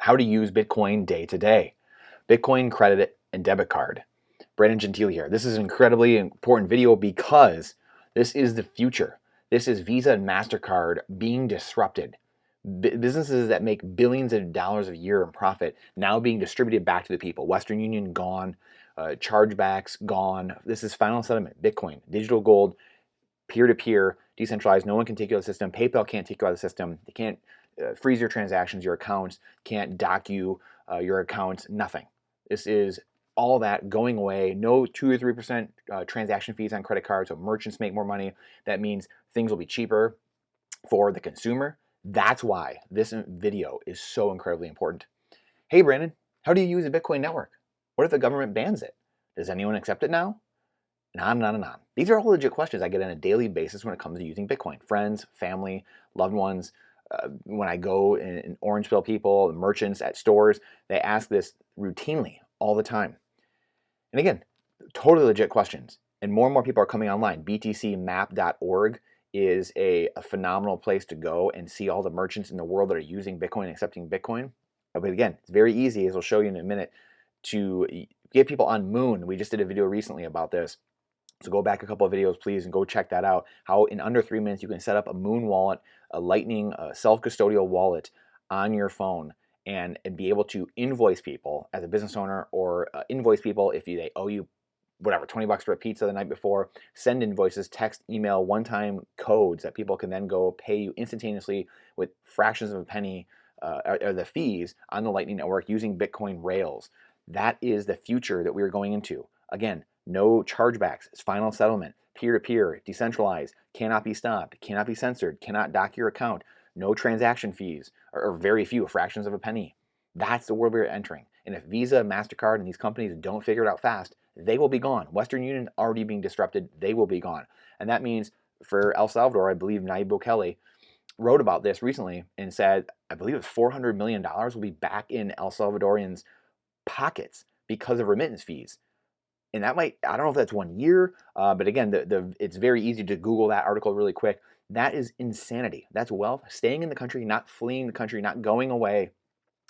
how to use Bitcoin day to day. Bitcoin credit and debit card. Brandon Gentile here. This is an incredibly important video because this is the future. This is Visa and MasterCard being disrupted. Businesses that make billions of dollars a year in profit now being distributed back to the people. Western Union gone, chargebacks gone. This is final settlement. Bitcoin, digital gold, peer-to-peer, decentralized. No one can take you out of the system. PayPal can't take you out of the system. They can't freeze your transactions, your accounts, can't dock you, your accounts, nothing. This is all that going away. No 2 or 3% transaction fees on credit cards, so merchants make more money. That means things will be cheaper for the consumer. That's why this video is so incredibly important. Hey, Brandon, how do you use a Bitcoin network? What if the government bans it? Does anyone accept it now? And on and on and on. These are all legit questions I get on a daily basis when it comes to using Bitcoin. Friends, family, loved ones. When I go and orange pill people, merchants at stores, they ask this routinely all the time. And again, totally legit questions. And more people are coming online. btcmap.org is a phenomenal place to go and see all the merchants in the world that are using Bitcoin and accepting Bitcoin. But again, it's very easy, as I'll show you in a minute, to get people on Moon. We just did a video recently about this. So go back a couple of videos, please, and go check that out. How in under 3 minutes you can set up a Moon wallet, a Lightning self-custodial wallet on your phone and be able to invoice people as a business owner, or invoice people if they owe you whatever, 20 bucks for a pizza the night before. Send invoices, text, email, one-time codes that people can then go pay you instantaneously with fractions of a penny or the fees on the Lightning Network using Bitcoin Rails. That is the future that we are going into. Again, no chargebacks, it's final settlement, peer-to-peer, decentralized, cannot be stopped, cannot be censored, cannot dock your account, no transaction fees, or very few, fractions of a penny. That's the world we're entering. And if Visa, MasterCard, and these companies don't figure it out fast, they will be gone. Western Union already being disrupted, they will be gone. And that means for El Salvador, I believe Nayib Bukele wrote about this recently and said, I believe it's $400 million will be back in El Salvadorians' pockets because of remittance fees. And that might, I don't know if that's 1 year, but again, it's very easy to Google that article really quick. That is insanity. That's wealth staying in the country, not fleeing the country, not going away.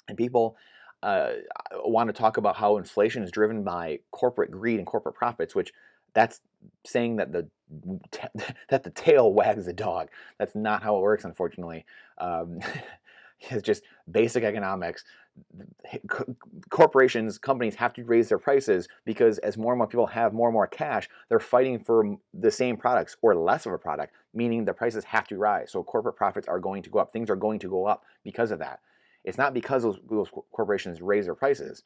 And people want to talk about how inflation is driven by corporate greed and corporate profits, which that's saying that the tail wags the dog. That's not how it works, unfortunately. It's just basic economics. Corporations, companies have to raise their prices because as more and more people have more and more cash, they're fighting for the same products or less of a product, meaning the prices have to rise. So corporate profits are going to go up. Things are going to go up because of that. It's not because those corporations raise their prices.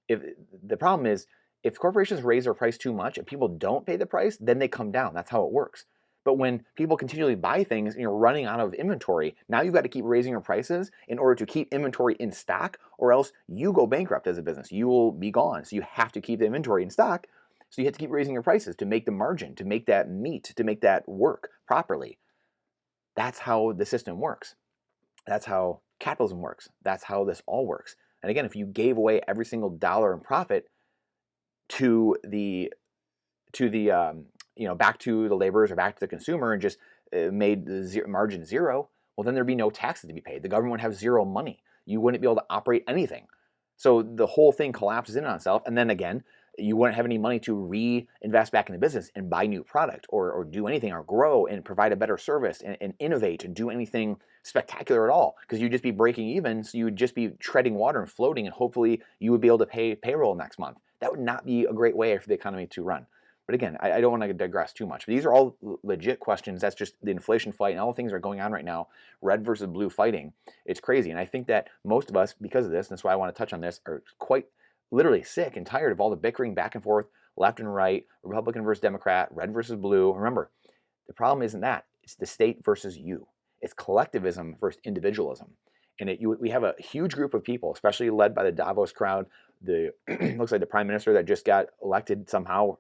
The problem is, if corporations raise their price too much and people don't pay the price, then they come down. That's how it works. But when people continually buy things and you're running out of inventory, now you've got to keep raising your prices in order to keep inventory in stock, or else you go bankrupt as a business. You will be gone. So you have to keep the inventory in stock. So you have to keep raising your prices to make the margin, to make that meet, to make that work properly. That's how the system works. That's how capitalism works. That's how this all works. And again, if you gave away every single dollar in profit to the back to the laborers or back to the consumer and just made the margin zero, well, then there'd be no taxes to be paid. The government would have zero money. You wouldn't be able to operate anything. So the whole thing collapses in on itself. And then again, you wouldn't have any money to reinvest back in the business and buy new product or do anything or grow and provide a better service and innovate and do anything spectacular at all, because you'd just be breaking even. So you would just be treading water and floating, and hopefully you would be able to pay payroll next month. That would not be a great way for the economy to run. But again, I don't want to digress too much. But these are all legit questions. That's just the inflation fight and all the things that are going on right now. Red versus blue fighting. It's crazy. And I think that most of us, because of this, and that's why I want to touch on this, are quite literally sick and tired of all the bickering back and forth, left and right, Republican versus Democrat, red versus blue. Remember, the problem isn't that. It's the state versus you. It's collectivism versus individualism. And we have a huge group of people, especially led by the Davos crowd. Looks like the prime minister that just got elected somehow,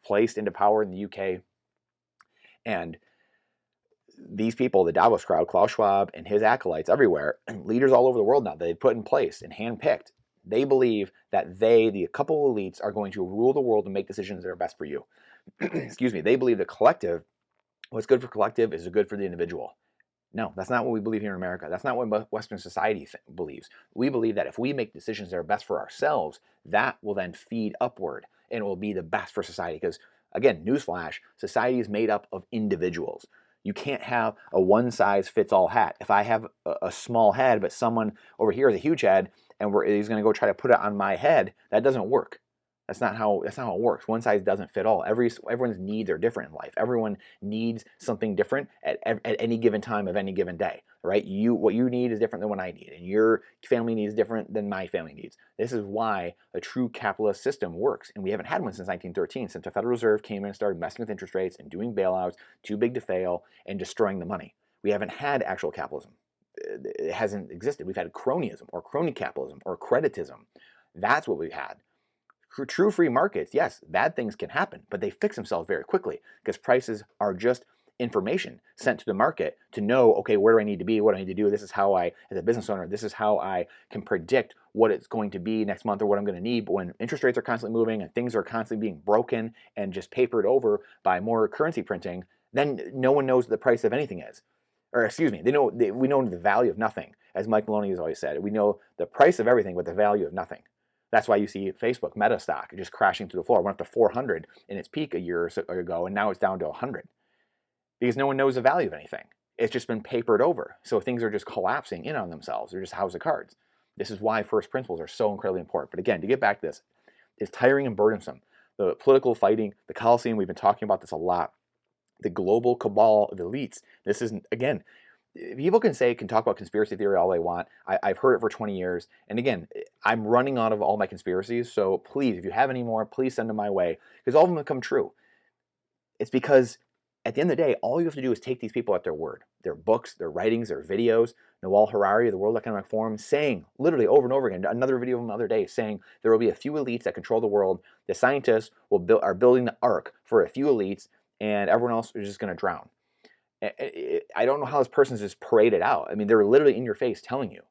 placed into power in the UK. And these people, the Davos crowd, Klaus Schwab and his acolytes everywhere, leaders all over the world now that they've put in place and handpicked, they believe that the couple elites are going to rule the world and make decisions that are best for you. Excuse me. They believe the collective, what's good for collective is good for the individual. No, that's not what we believe here in America. That's not what Western society believes. We believe that if we make decisions that are best for ourselves, that will then feed upward and it will be the best for society. Because, again, newsflash, society is made up of individuals. You can't have a one size fits all hat. If I have a small head, but someone over here has a huge head and he's going to go try to put it on my head, that doesn't work. That's not how it works. One size doesn't fit all. Everyone's needs are different in life. Everyone needs something different at any given time of any given day, right? What you need is different than what I need, and your family needs different than my family needs. This is why a true capitalist system works, and we haven't had one since 1913, since the Federal Reserve came in and started messing with interest rates and doing bailouts too big to fail and destroying the money. We haven't had actual capitalism. It hasn't existed. We've had cronyism or crony capitalism or creditism. That's what we've had. True free markets, yes, bad things can happen, but they fix themselves very quickly because prices are just information sent to the market to know, okay, where do I need to be? What do I need to do? This is how I, as a business owner, this is how I can predict what it's going to be next month or what I'm going to need. But when interest rates are constantly moving and things are constantly being broken and just papered over by more currency printing, then no one knows what the price of anything is. Or excuse me, we know the value of nothing. As Mike Maloney has always said, we know the price of everything, but the value of nothing. That's why you see Facebook, Meta stock, just crashing through the floor. It went up to 400 in its peak a year or so ago, and now it's down to 100 because no one knows the value of anything. It's just been papered over. So things are just collapsing in on themselves. They're just a house of cards. This is why first principles are so incredibly important. But again, to get back to this, it's tiring and burdensome. The political fighting, the Coliseum, we've been talking about this a lot. The global cabal of elites. This isn't, again, people can talk about conspiracy theory all they want. I've heard it for 20 years. And again, I'm running out of all my conspiracies. So please, if you have any more, please send them my way because all of them have come true. It's because at the end of the day, all you have to do is take these people at their word. Their books, their writings, their videos. Noel Harari, the World Economic Forum, saying literally over and over again, another video of another day saying there will be a few elites that control the world. The scientists are building the ark for a few elites and everyone else is just going to drown. I don't know how this person's just paraded out. I mean, they're literally in your face telling you.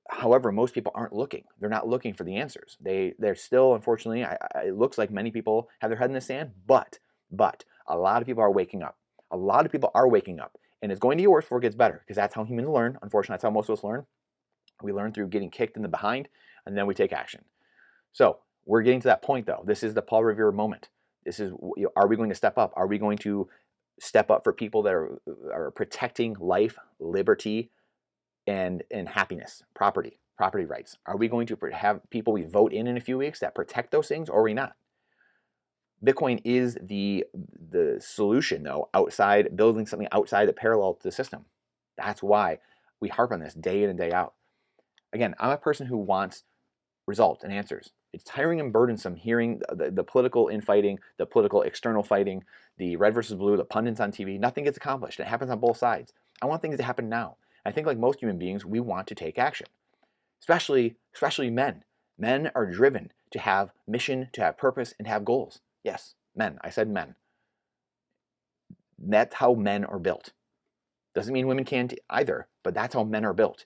However, most people aren't looking. They're not looking for the answers. They're still, unfortunately, it looks like many people have their head in the sand, but a lot of people are waking up. A lot of people are waking up. And it's going to get worse before it gets better because that's how humans learn. Unfortunately, that's how most of us learn. We learn through getting kicked in the behind, and then we take action. So we're getting to that point, though. This is the Paul Revere moment. This is, are we going to step up? Are we going to step up for people that are protecting life, liberty, and happiness, property rights? Are we going to have people we vote in a few weeks that protect those things, or are we not? Bitcoin is the solution, though, outside, building something outside the parallel to the system. That's why we harp on this day in and day out. Again, I'm a person who wants results and answers. It's tiring and burdensome hearing the political infighting, the political external fighting, the red versus blue, the pundits on TV. Nothing gets accomplished. It happens on both sides. I want things to happen now. I think like most human beings, we want to take action, especially men. Men are driven to have mission, to have purpose, and to have goals. Yes, men. I said men. That's how men are built. Doesn't mean women can't either, but that's how men are built.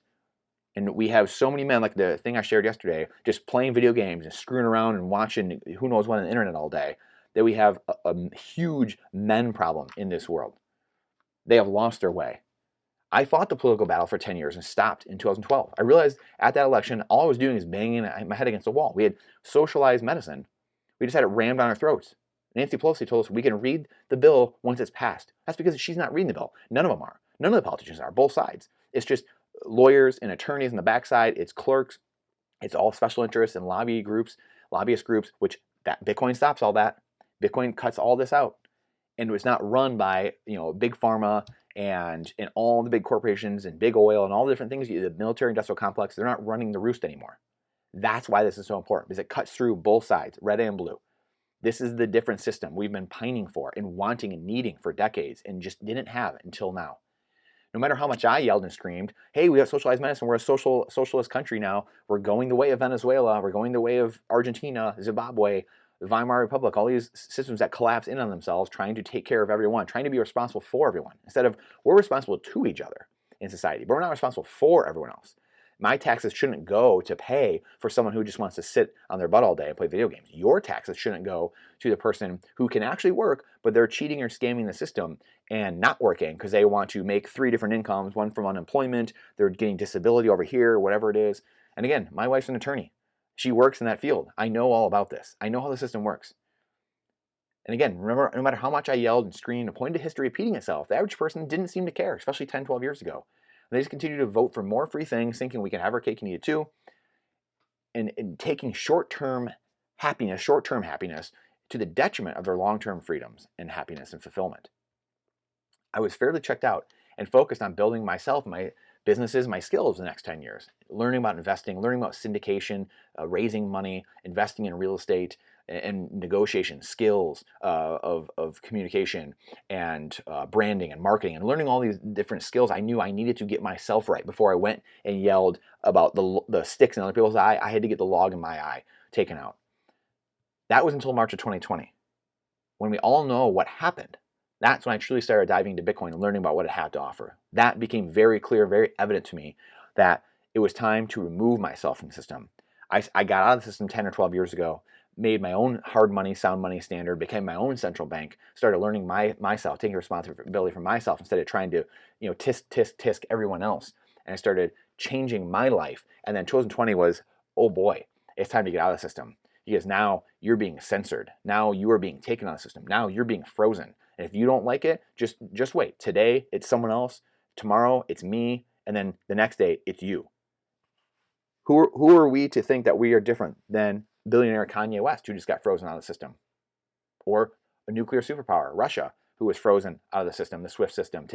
And we have so many men, like the thing I shared yesterday, just playing video games and screwing around and watching who knows what on the internet all day, that we have a huge men problem in this world. They have lost their way. I fought the political battle for 10 years and stopped in 2012. I realized at that election, all I was doing is banging my head against the wall. We had socialized medicine. We just had it rammed down our throats. Nancy Pelosi told us we can read the bill once it's passed. That's because she's not reading the bill. None of them are. None of the politicians are, both sides. It's just lawyers and attorneys on the backside. It's clerks. It's all special interests and lobbyist groups, which that Bitcoin stops all that. Bitcoin cuts all this out. And it's not run by, big pharma and all the big corporations and big oil and all the different things, the military industrial complex. They're not running the roost anymore. That's why this is so important, because it cuts through both sides, red and blue. This is the different system we've been pining for and wanting and needing for decades and just didn't have until now. No matter how much I yelled and screamed, hey, we have socialized medicine, we're a socialist country now, we're going the way of Venezuela, we're going the way of Argentina, Zimbabwe, the Weimar Republic, all these systems that collapse in on themselves, trying to take care of everyone, trying to be responsible for everyone, instead of we're responsible to each other in society, but we're not responsible for everyone else. My taxes shouldn't go to pay for someone who just wants to sit on their butt all day and play video games. Your taxes shouldn't go to the person who can actually work, but they're cheating or scamming the system and not working because they want to make 3 different incomes, one from unemployment, they're getting disability over here, whatever it is. And again, my wife's an attorney. She works in that field. I know all about this. I know how the system works. And again, remember, no matter how much I yelled and screamed and pointed to history repeating itself, the average person didn't seem to care, especially 10, 12 years ago. And they just continue to vote for more free things, thinking we can have our cake and eat it too, and taking short-term happiness to the detriment of their long-term freedoms and happiness and fulfillment. I was fairly checked out and focused on building myself, my businesses, my skills the next 10 years, learning about investing, learning about syndication, raising money, investing in real estate, and negotiation skills of communication and branding and marketing, and learning all these different skills I knew I needed to get myself right before I went and yelled about the sticks in other people's eye. I had to get the log in my eye taken out. That was until March of 2020, when we all know what happened. That's when I truly started diving into Bitcoin and learning about what it had to offer. That became very clear, very evident to me that it was time to remove myself from the system. I got out of the system 10 or 12 years ago, made my own hard money, sound money standard, became my own central bank, started learning myself, taking responsibility for myself instead of trying to, tisk everyone else. And I started changing my life. And then 2020 was, oh boy, it's time to get out of the system. Because now you're being censored. Now you are being taken out of the system. Now you're being frozen. And if you don't like it, just wait. Today, it's someone else. Tomorrow, it's me. And then the next day, it's you. Who are we to think that we are different than billionaire Kanye West, who just got frozen out of the system? Or a nuclear superpower, Russia, who was frozen out of the system, the SWIFT system,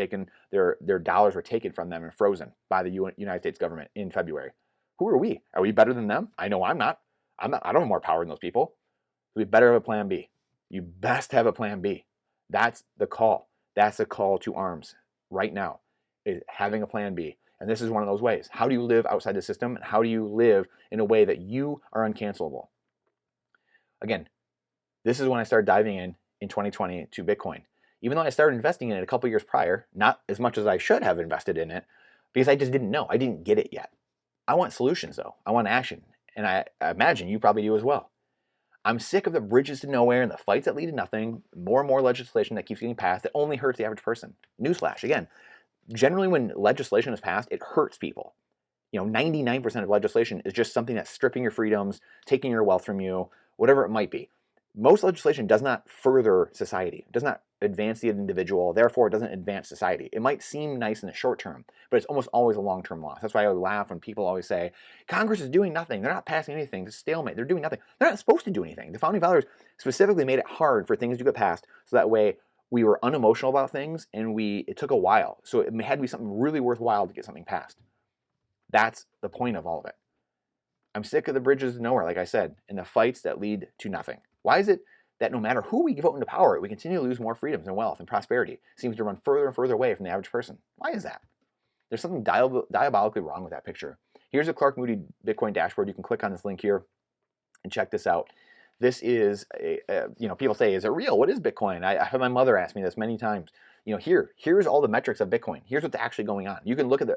their dollars were taken from them and frozen by the United States government in February. Who are we? Are we better than them? I know I'm not. I don't have more power than those people. We better have a plan B. You best have a plan B. That's the call. That's the call to arms right now, is having a plan B. And this is one of those ways. How do you live outside the system? And how do you live in a way that you are uncancelable? Again, this is when I started diving in 2020 to Bitcoin. Even though I started investing in it a couple years prior, not as much as I should have invested in it, because I just didn't know. I didn't get it yet. I want solutions, though. I want action. And I imagine you probably do as well. I'm sick of the bridges to nowhere and the fights that lead to nothing, more and more legislation that keeps getting passed that only hurts the average person. Newsflash, again, generally when legislation is passed, it hurts people. 99% of legislation is just something that's stripping your freedoms, taking your wealth from you, whatever it might be. Most legislation does not further society. It does not advance the individual. Therefore, it doesn't advance society. It might seem nice in the short term, but it's almost always a long-term loss. That's why I laugh when people always say, Congress is doing nothing. They're not passing anything. It's a stalemate. They're doing nothing. They're not supposed to do anything. The Founding Fathers specifically made it hard for things to get passed, so that way we were unemotional about things, and it took a while. So it had to be something really worthwhile to get something passed. That's the point of all of it. I'm sick of the bridges to nowhere, like I said, and the fights that lead to nothing. Why is it that no matter who we vote into power, we continue to lose more freedoms and wealth and prosperity? It seems to run further and further away from the average person. Why is that? There's something diabolically wrong with that picture. Here's a Clark Moody Bitcoin dashboard. You can click on this link here and check this out. This is, people say, is it real? What is Bitcoin? I had my mother ask me this many times. Here's all the metrics of Bitcoin. Here's what's actually going on. You can look at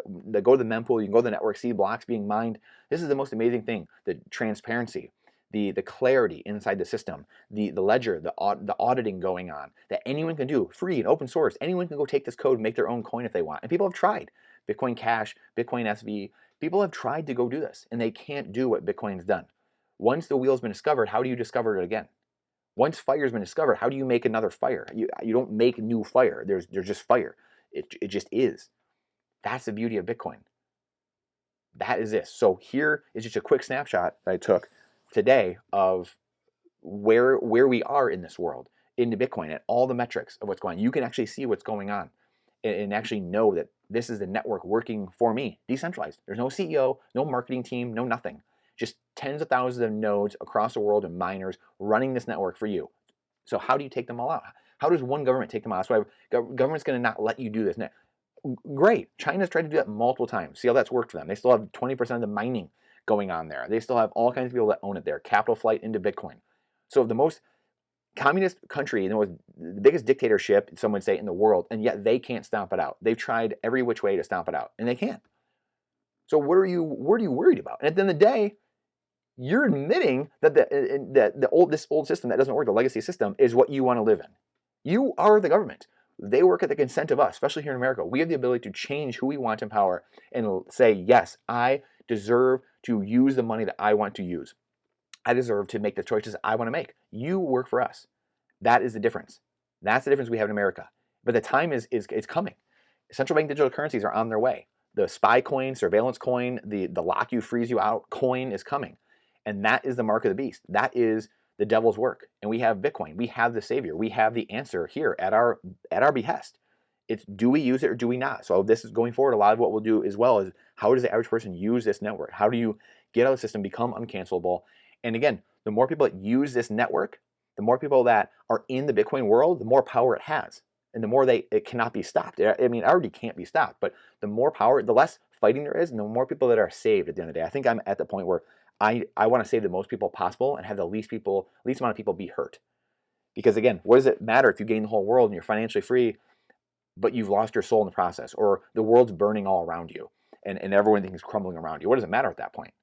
go to the mempool, you can go to the network, see blocks being mined. This is the most amazing thing, the transparency, the clarity inside the system, the ledger, the auditing going on, that anyone can do, free and open source. Anyone can go take this code and make their own coin if they want. And people have tried. Bitcoin Cash, Bitcoin SV, people have tried to go do this, and they can't do what Bitcoin's done. Once the wheel's been discovered, how do you discover it again? Once fire's been discovered, how do you make another fire? You don't make new fire. There's just fire. It just is. That's the beauty of Bitcoin. That is this. So here is just a quick snapshot that I took today of where we are in this world, into Bitcoin, and all the metrics of what's going on. You can actually see what's going on and actually know that this is the network working for me, decentralized. There's no CEO, no marketing team, no nothing. Just tens of thousands of nodes across the world and miners running this network for you. So how do you take them all out? How does one government take them out? That's why government's going to not let you do this. Great. China's tried to do that multiple times. See how that's worked for them. They still have 20% of the mining going on there. They still have all kinds of people that own it there. Capital flight into Bitcoin. So the most communist country, the biggest dictatorship, some would say, in the world, and yet they can't stomp it out. They've tried every which way to stomp it out, and they can't. So what are you worried about? And at the end of the day, you're admitting that this old system that doesn't work, the legacy system, is what you want to live in. You are the government. They work at the consent of us, especially here in America. We have the ability to change who we want in power and say, yes, I deserve to use the money that I want to use. I deserve to make the choices I want to make. You work for us. That is the difference. That's the difference we have in America. But the time is coming. Central bank digital currencies are on their way. The spy coin, surveillance coin, the lock you, freeze you out coin is coming. And that is the mark of the beast. That is the devil's work. And we have Bitcoin. We have the savior. We have the answer here at our behest. It's, do we use it or do we not? So this is going forward. A lot of what we'll do as well is, how does the average person use this network? How do you get out of the system, become uncancelable? And again, the more people that use this network, the more people that are in the Bitcoin world, the more power it has. And the more it cannot be stopped. I mean, it already can't be stopped, but the more power, the less fighting there is, and the more people that are saved at the end of the day. I think I'm at the point where I want to save the most people possible and have the least amount of people be hurt. Because again, what does it matter if you gain the whole world and you're financially free, but you've lost your soul in the process, or the world's burning all around you and everything is crumbling around you? What does it matter at that point?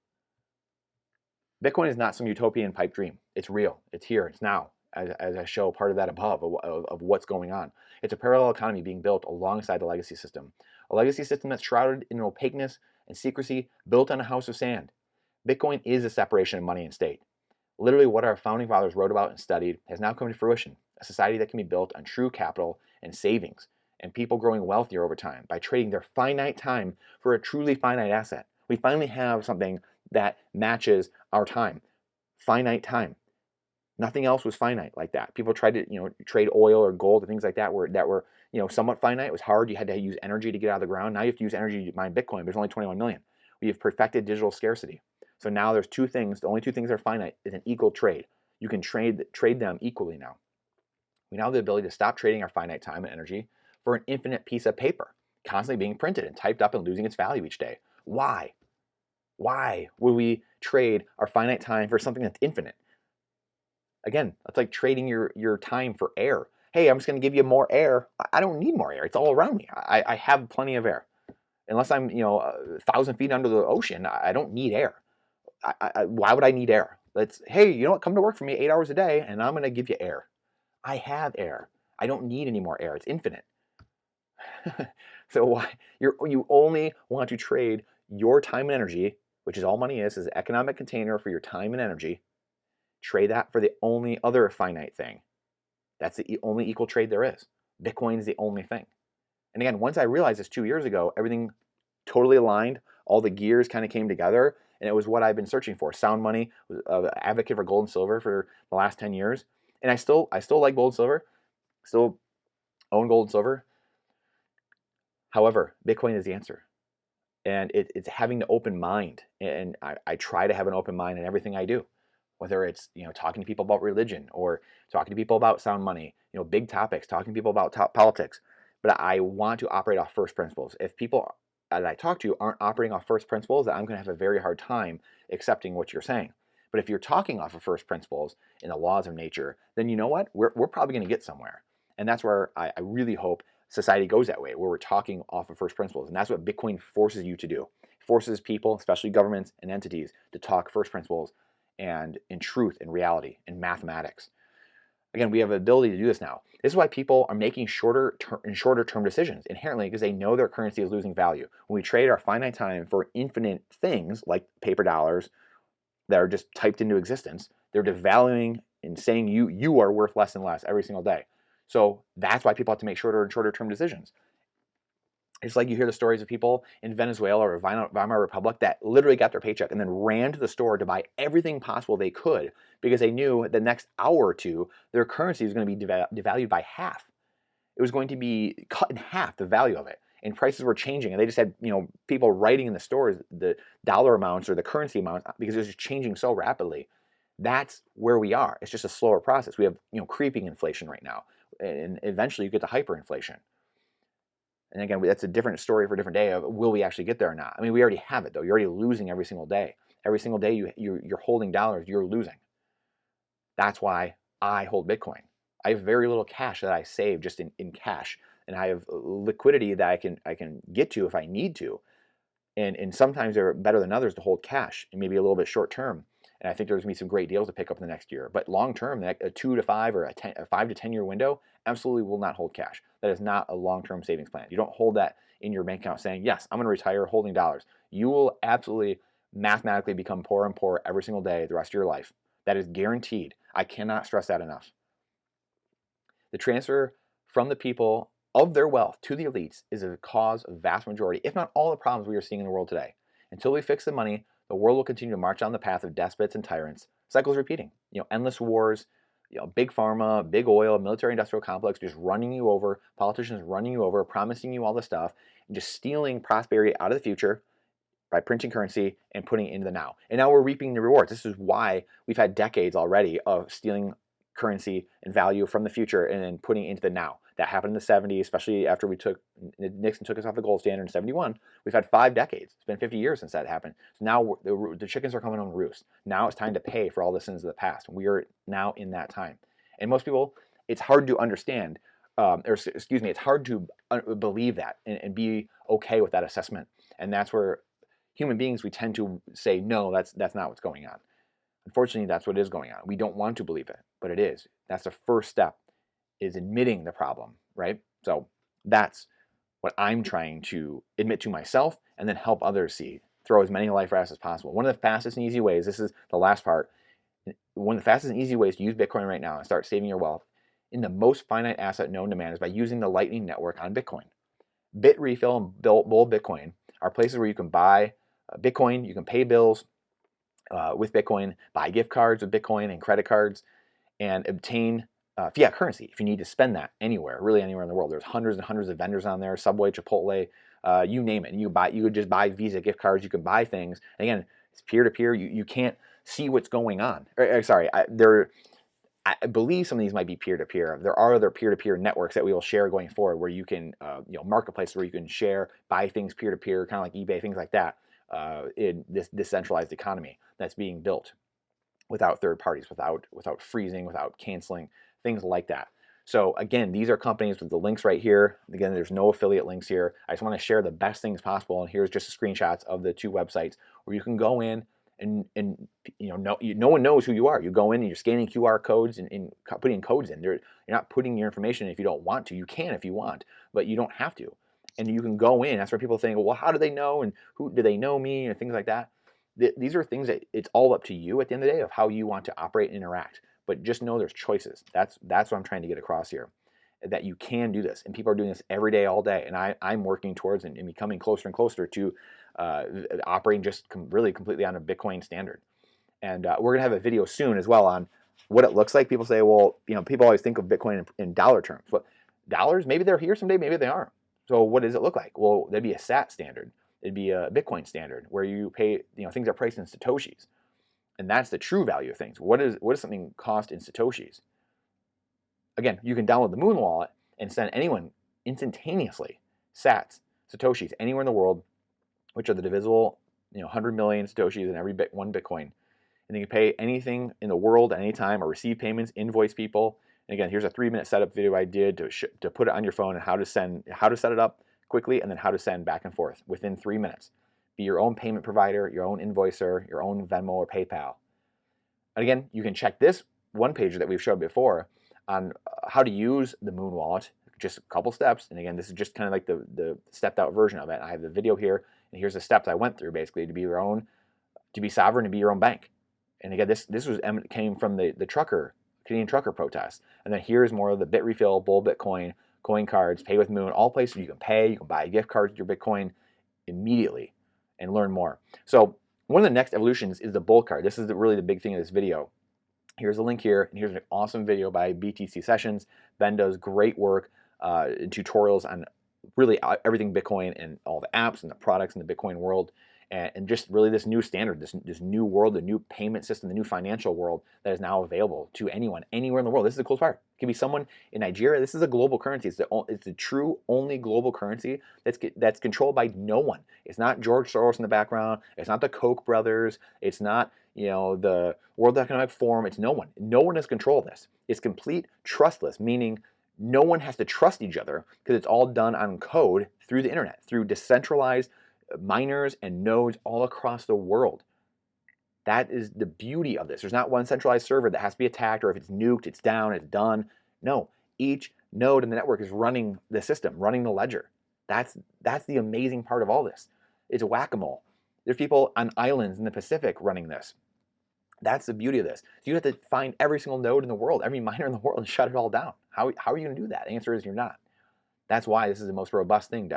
Bitcoin is not some utopian pipe dream. It's real. It's here. It's now. As I show part of that above of what's going on. It's a parallel economy being built alongside the legacy system. A legacy system that's shrouded in opaqueness and secrecy, built on a house of sand. Bitcoin is a separation of money and state. Literally what our founding fathers wrote about and studied has now come to fruition. A society that can be built on true capital and savings, and people growing wealthier over time by trading their finite time for a truly finite asset. We finally have something that matches our time. Finite time. Nothing else was finite like that. People tried to, trade oil or gold and things like that were somewhat finite. It was hard. You had to use energy to get out of the ground. Now you have to use energy to mine Bitcoin. But there's only 21 million. We have perfected digital scarcity. So now there's two things. The only two things that are finite is an equal trade. You can trade them equally now. We now have the ability to stop trading our finite time and energy for an infinite piece of paper, constantly being printed and typed up and losing its value each day. Why? Why would we trade our finite time for something that's infinite? Again, that's like trading your time for air. Hey, I'm just going to give you more air. I don't need more air. It's all around me. I have plenty of air. Unless I'm 1,000 feet under the ocean, I don't need air. Why would I need air? Hey, you know what? Come to work for me 8 hours a day, and I'm going to give you air. I have air. I don't need any more air. It's infinite. So why you only want to trade your time and energy, which is all money is an economic container for your time and energy. Trade that for the only other finite thing. That's the only equal trade there is. Bitcoin is the only thing. And again, once I realized this 2 years ago, everything totally aligned. All the gears kind of came together, and it was what I've been searching for. Sound money, was an advocate for gold and silver for the last 10 years. And I still like gold and silver, still own gold and silver. However, Bitcoin is the answer. And it's having the open mind. And I try to have an open mind in everything I do. Whether it's talking to people about religion or talking to people about sound money, big topics, talking to people about politics. But I want to operate off first principles. If people that I talk to aren't operating off first principles, then I'm going to have a very hard time accepting what you're saying. But if you're talking off of first principles in the laws of nature, then you know what? We're probably going to get somewhere. And that's where I really hope society goes that way, where we're talking off of first principles. And that's what Bitcoin forces you to do. It forces people, especially governments and entities, to talk first principles and in truth and reality and mathematics. Again, we have the ability to do this now. This is why people are making shorter term decisions inherently, because they know their currency is losing value. When we trade our finite time for infinite things like paper dollars that are just typed into existence, they're devaluing and saying you are worth less and less every single day. So that's why people have to make shorter and shorter term decisions. It's like you hear the stories of people in Venezuela or Weimar Republic that literally got their paycheck and then ran to the store to buy everything possible they could because they knew the next hour or two their currency was going to be devalued by half. It was going to be cut in half, the value of it. And prices were changing. And they just had people writing in the stores the dollar amounts or the currency amounts because it was just changing so rapidly. That's where we are. It's just a slower process. We have creeping inflation right now. And eventually you get to hyperinflation. And again, that's a different story for a different day of will we actually get there or not. I mean, we already have it though. You're already losing every single day. Every single day you're holding dollars, you're losing. That's why I hold Bitcoin. I have very little cash that I save just in cash. And I have liquidity that I can get to if I need to. And sometimes they're better than others to hold cash and maybe a little bit short term. And I think there's going to be some great deals to pick up in the next year. But long term, like a 2 to 5 or a 5 to 10 year window, absolutely will not hold cash. That is not a long term savings plan. You don't hold that in your bank account saying, yes, I'm going to retire holding dollars. You will absolutely mathematically become poorer and poorer every single day the rest of your life. That is guaranteed. I cannot stress that enough. The transfer from the people of their wealth to the elites is a cause of vast majority, if not all, the problems we are seeing in the world today. Until we fix the money, the world will continue to march down the path of despots and tyrants. Cycles repeating. Endless wars, big pharma, big oil, military-industrial complex just running you over, politicians running you over, promising you all this stuff, and just stealing prosperity out of the future by printing currency and putting it into the now. And now we're reaping the rewards. This is why we've had decades already of stealing currency and value from the future and then putting it into the now. That happened in the 70s, especially after Nixon took us off the gold standard in 71. We've had 5 decades. It's been 50 years since that happened. So now the chickens are coming home to roost. Now it's time to pay for all the sins of the past. We are now in that time. And most people, it's hard to understand, it's hard to believe that and be okay with that assessment. And that's where human beings, we tend to say, no, that's not what's going on. Unfortunately, that's what is going on. We don't want to believe it, but it is. That's the first step, is admitting the problem, right? So that's what I'm trying to admit to myself and then help others see. Throw as many life rafts as possible. One of the fastest and easy ways, this is the last part, one of the fastest and easy ways to use Bitcoin right now and start saving your wealth in the most finite asset known to man is by using the Lightning Network on Bitcoin. Bitrefill and Bold Bitcoin are places where you can buy Bitcoin, you can pay bills with Bitcoin, buy gift cards with Bitcoin and credit cards, and obtain fiat currency if you need to spend that anywhere, really anywhere in the world. There's hundreds and hundreds of vendors on there, Subway, Chipotle, you name it. And you could just buy Visa gift cards, you can buy things. And again, it's peer-to-peer. You can't see what's going on. I believe some of these might be peer-to-peer. There are other peer-to-peer networks that we will share going forward where you can, marketplaces where you can share, buy things peer-to-peer, kind of like eBay, things like that, in this decentralized economy that's being built without third parties, without freezing, without canceling, things like that. So again, these are companies with the links right here. Again, there's no affiliate links here. I just want to share the best things possible. And here's just screenshots of the 2 websites where you can go in and no one knows who you are. You go in and you're scanning QR codes and putting codes in. You're not putting your information in if you don't want to. You can if you want, but you don't have to. And you can go in. That's where people think, well, how do they know? And who do they know me? And things like that. These are things that it's all up to you at the end of the day of how you want to operate and interact. But just know there's choices. That's what I'm trying to get across here, that you can do this. And people are doing this every day, all day. And I'm working towards and becoming closer and closer to operating just really completely on a Bitcoin standard. And we're going to have a video soon as well on what it looks like. People say, well, people always think of Bitcoin in dollar terms. But dollars, maybe they're here someday, maybe they aren't. So what does it look like? Well, there'd be a SAT standard. It'd be a Bitcoin standard where you pay, things are priced in Satoshis. And that's the true value of things. What does something cost in Satoshis? Again, you can download the Moon Wallet and send anyone instantaneously sats, Satoshis, anywhere in the world, which are the divisible, 100 million Satoshis in every one Bitcoin. And you can pay anything in the world at any time or receive payments, invoice people. And again, here's a 3-minute setup video I did to put it on your phone and how to set it up quickly, and then how to send back and forth within 3 minutes. Be your own payment provider, your own invoicer, your own Venmo or PayPal. And again, you can check this one pager that we've showed before on how to use the Moon Wallet, just a couple steps. And again, this is just kind of like the stepped out version of it. I have the video here, and here's the steps I went through basically to be sovereign and be your own bank. And again, this came from the Canadian trucker protest. And then here's more of the Bitrefill, Bull Bitcoin, coin cards, Pay with Moon, all places you can pay. You can buy gift cards with your Bitcoin immediately and learn more. So one of the next evolutions is the Bull card. This is really the big thing of this video. Here's a link here, and here's an awesome video by BTC Sessions. Ben does great work in tutorials on really everything Bitcoin and all the apps and the products in the Bitcoin world. And just really this new standard, this new world, the new payment system, the new financial world that is now available to anyone, anywhere in the world. This is the coolest part. It could be someone in Nigeria. This is a global currency. It's the true only global currency that's controlled by no one. It's not George Soros in the background. It's not the Koch brothers. It's not the World Economic Forum. It's no one. No one has control of this. It's complete trustless, meaning no one has to trust each other because it's all done on code through the internet, through decentralized miners and nodes all across the world. That is the beauty of this. There's not one centralized server that has to be attacked, or if it's nuked, it's down, it's done. No, each node in the network is running the system, running the ledger. That's the amazing part of all this. It's whack-a-mole. There's people on islands in the Pacific running this. That's the beauty of this. So you have to find every single node in the world, every miner in the world, and shut it all down. How are you going to do that? The answer is you're not. That's why this is the most robust thing to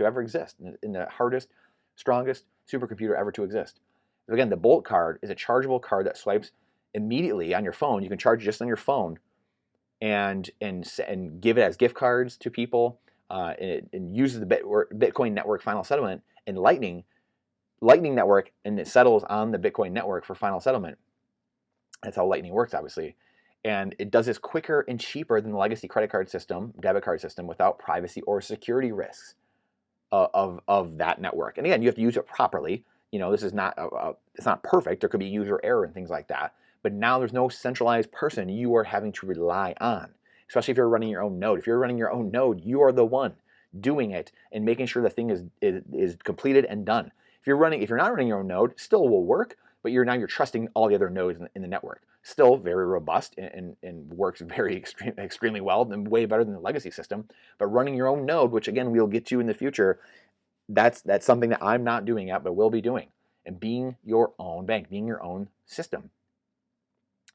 ever exist, in the hardest, strongest supercomputer ever to exist. So again, the Bolt card is a chargeable card that swipes immediately on your phone. You can charge just on your phone, and give it as gift cards to people. And uses the Bitcoin network final settlement and Lightning network, and it settles on the Bitcoin network for final settlement. That's how Lightning works, obviously. And it does this quicker and cheaper than the legacy credit card system, debit card system, without privacy or security risks of that network. And again, you have to use it properly. This is not it's not perfect. There could be user error and things like that. But now there's no centralized person you are having to rely on, especially if you're running your own node. If you're running your own node, you are the one doing it and making sure the thing is completed and done. If you're not running your own node, still will work, but you're trusting all the other nodes in the network. Still very robust and works very extremely well, and way better than the legacy system. But running your own node, which again we'll get to in the future, that's something that I'm not doing yet, but will be doing. And being your own bank, being your own system,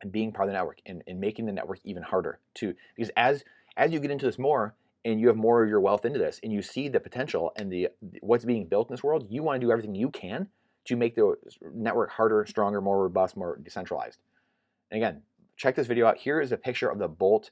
and being part of the network, and making the network even harder to, because as you get into this more, and you have more of your wealth into this, and you see the potential and what's being built in this world, you want to do everything you can to make the network harder, stronger, more robust, more decentralized. And again, check this video out. Here is a picture of the Bolt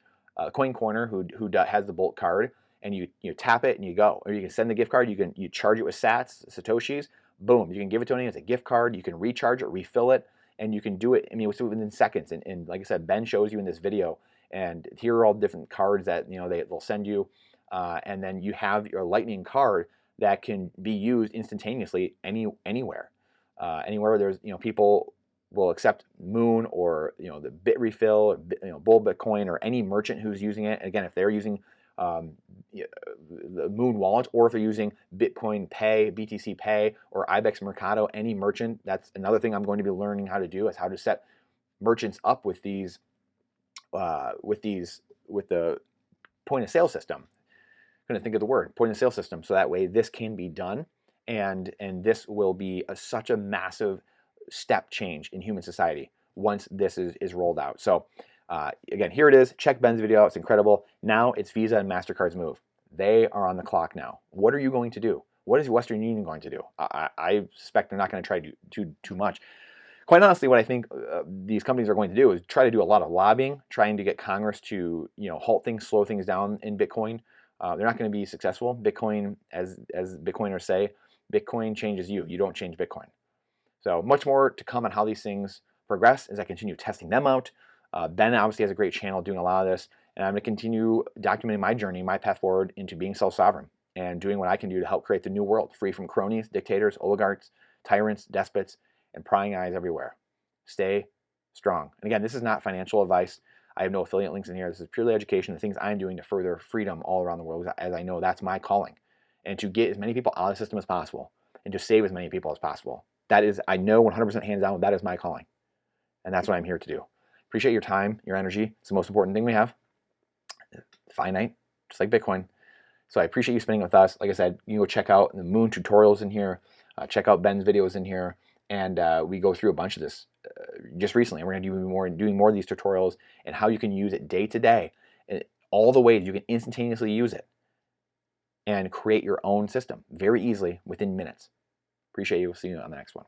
Coin Corner who has the Bolt card, and you tap it and you go. Or you can send the gift card. You charge it with Satoshis. Boom, you can give it to anyone as a gift card. You can recharge it, refill it, and you can do it. I mean, within seconds. And like I said, Ben shows you in this video. And here are all the different cards that they'll send you, and then you have your Lightning card that can be used instantaneously anywhere. Anywhere there's people will accept Moon, or the Bitrefill, or Bull Bitcoin, or any merchant who's using it. Again, if they're using the Moon wallet, or if they're using Bitcoin Pay, BTC Pay, or IBEX Mercado, any merchant. That's another thing I'm going to be learning how to do, is how to set merchants up with these with the point of sale system. I'm going to think of the word point of sale system, so that way this can be done, and this will be such a massive step change in human society once this is rolled out. So again, here it is. Check Ben's video out. It's incredible. Now it's Visa and MasterCard's move. They are on the clock now. What are you going to do? What is Western Union going to do? I suspect they're not going to try to do too much. Quite honestly, what I think these companies are going to do is try to do a lot of lobbying, trying to get Congress to halt things, slow things down in Bitcoin. They're not going to be successful. Bitcoin, as Bitcoiners say, Bitcoin changes you. You don't change Bitcoin. So much more to come on how these things progress as I continue testing them out. Ben obviously has a great channel doing a lot of this, and I'm going to continue documenting my journey, my path forward into being self-sovereign and doing what I can do to help create the new world, free from cronies, dictators, oligarchs, tyrants, despots, and prying eyes everywhere. Stay strong. And again, this is not financial advice. I have no affiliate links in here. This is purely education, the things I'm doing to further freedom all around the world, as I know that's my calling, and to get as many people out of the system as possible, and to save as many people as possible. That is, I know 100% hands down, that is my calling. And that's what I'm here to do. Appreciate your time, your energy. It's the most important thing we have. Finite, just like Bitcoin. So I appreciate you spending with us. Like I said, you can go check out the Moon tutorials in here. Check out Ben's videos in here. And we go through a bunch of this just recently. We're going to be doing more of these tutorials, and how you can use it day to day. And all the ways you can instantaneously use it and create your own system very easily within minutes. Appreciate you. We'll see you on the next one.